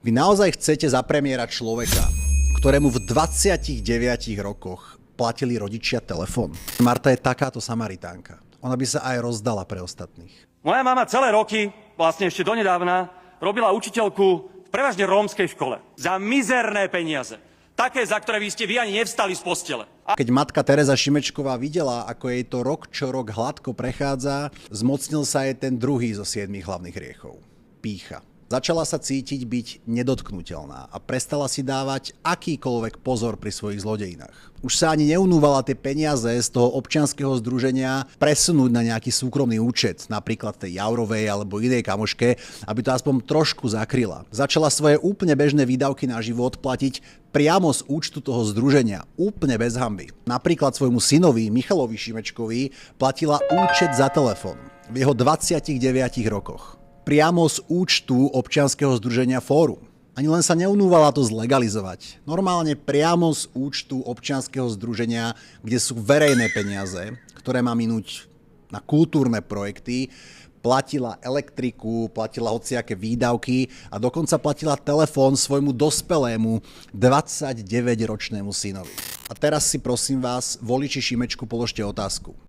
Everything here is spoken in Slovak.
Vy naozaj chcete za premiéra človeka, ktorému v 29 rokoch platili rodičia telefón? Marta je takáto Samaritánka. Ona by sa aj rozdala pre ostatných. Moja mama celé roky, vlastne ešte donedávna, robila učiteľku v prevažne rómskej škole. Za mizerné peniaze. Také, za ktoré vy ani nevstali z postele. Keď matka Tereza Šimečková videla, ako jej to rok čo rok hladko prechádza, zmocnil sa jej ten druhý zo 7 hlavných hriechov. Pýcha. Začala sa cítiť byť nedotknuteľná a prestala si dávať akýkoľvek pozor pri svojich zlodejinách. Už sa ani neunúvala tie peniaze z toho občianskeho združenia presunúť na nejaký súkromný účet, napríklad tej Jaurovej alebo inej kamoške, aby to aspoň trošku zakryla. Začala svoje úplne bežné výdavky na život platiť priamo z účtu toho združenia, úplne bez hanby. Napríklad svojmu synovi Michalovi Šimečkovi platila účet za telefón v jeho 29 rokoch. Priamo z účtu občianskeho združenia Fórum. Ani len sa neunúvala to zlegalizovať. Normálne priamo z účtu občianskeho združenia, kde sú verejné peniaze, ktoré má minúť na kultúrne projekty, platila elektriku, platila hociaké výdavky a dokonca platila telefón svojmu dospelému 29-ročnému synovi. A teraz si prosím vás, voliči Šimečku, položte otázku.